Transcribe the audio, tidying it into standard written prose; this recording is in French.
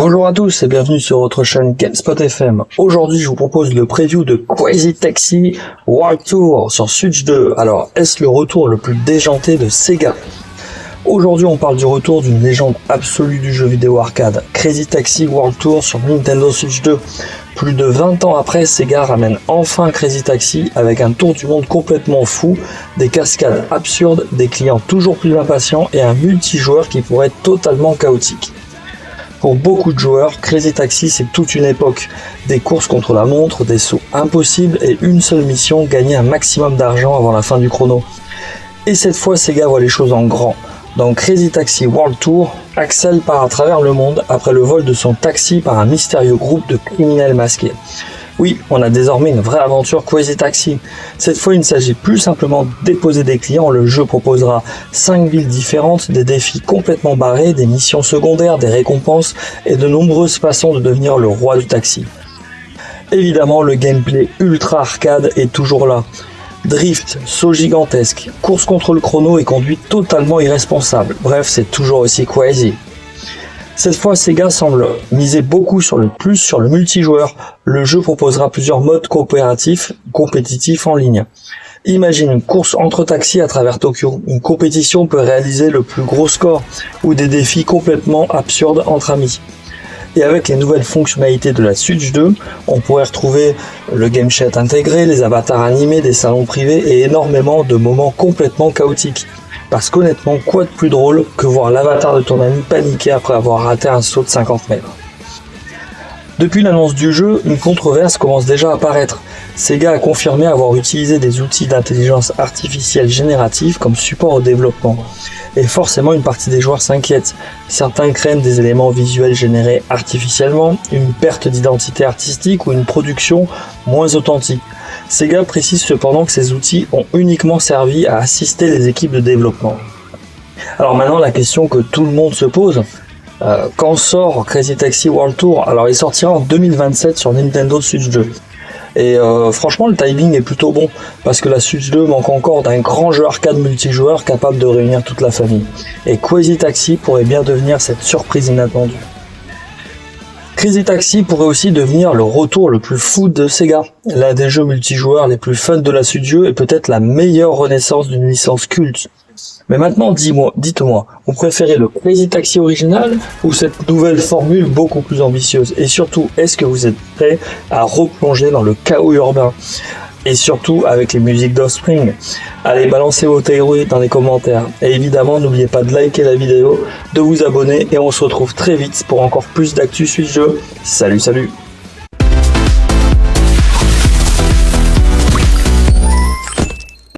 Bonjour à tous et bienvenue sur votre chaîne GameSpot FM. Aujourd'hui, je vous propose le preview de Crazy Taxi World Tour sur Switch 2. Alors, est-ce le retour le plus déjanté de Sega? Aujourd'hui, on parle du retour d'une légende absolue du jeu vidéo arcade, Crazy Taxi World Tour sur Nintendo Switch 2. Plus de 20 ans après, Sega ramène enfin Crazy Taxi avec un tour du monde complètement fou, des cascades absurdes, des clients toujours plus impatients et un multijoueur qui pourrait être totalement chaotique. Pour beaucoup de joueurs, Crazy Taxi c'est toute une époque. Des courses contre la montre, des sauts impossibles et une seule mission, gagner un maximum d'argent avant la fin du chrono. Et cette fois, Sega voit les choses en grand. Dans Crazy Taxi World Tour, Axel part à travers le monde après le vol de son taxi par un mystérieux groupe de criminels masqués. Oui, on a désormais une vraie aventure Crazy Taxi. Cette fois, il ne s'agit plus simplement de déposer des clients, le jeu proposera 5 villes différentes, des défis complètement barrés, des missions secondaires, des récompenses et de nombreuses façons de devenir le roi du taxi. Évidemment, le gameplay ultra arcade est toujours là. Drift, saut gigantesque, course contre le chrono et conduite totalement irresponsable. Bref, c'est toujours aussi crazy. Cette fois, Sega semble miser beaucoup sur le multijoueur. Le jeu proposera plusieurs modes coopératifs, compétitifs en ligne. Imagine une course entre taxis à travers Tokyo. Une compétition peut réaliser le plus gros score ou des défis complètement absurdes entre amis. Et avec les nouvelles fonctionnalités de la Switch 2, on pourrait retrouver le game chat intégré, les avatars animés, des salons privés et énormément de moments complètement chaotiques. Parce qu'honnêtement, quoi de plus drôle que voir l'avatar de ton ami paniquer après avoir raté un saut de 50 mètres. Depuis l'annonce du jeu, une controverse commence déjà à apparaître. Sega a confirmé avoir utilisé des outils d'intelligence artificielle générative comme support au développement. Et forcément, une partie des joueurs s'inquiète. Certains craignent des éléments visuels générés artificiellement, une perte d'identité artistique ou une production moins authentique. Sega précise cependant que ces outils ont uniquement servi à assister les équipes de développement. Alors maintenant, la question que tout le monde se pose, quand sort Crazy Taxi World Tour? Alors il sortira en 2027 sur Nintendo Switch 2. Et franchement, le timing est plutôt bon, parce que la Switch 2 manque encore d'un grand jeu arcade multijoueur capable de réunir toute la famille. Et Crazy Taxi pourrait bien devenir cette surprise inattendue. Crazy Taxi pourrait aussi devenir le retour le plus fou de Sega, l'un des jeux multijoueurs les plus fun de la Switch 2 et peut-être la meilleure renaissance d'une licence culte. Mais maintenant, dites-moi, vous préférez le Crazy Taxi original ou cette nouvelle formule beaucoup plus ambitieuse? Et surtout, est-ce que vous êtes prêt à replonger dans le chaos urbain? Et surtout avec les musiques d'Offspring. Allez, balancez vos théories dans les commentaires. Et évidemment, n'oubliez pas de liker la vidéo, de vous abonner et on se retrouve très vite pour encore plus d'actu Switch 2. Salut!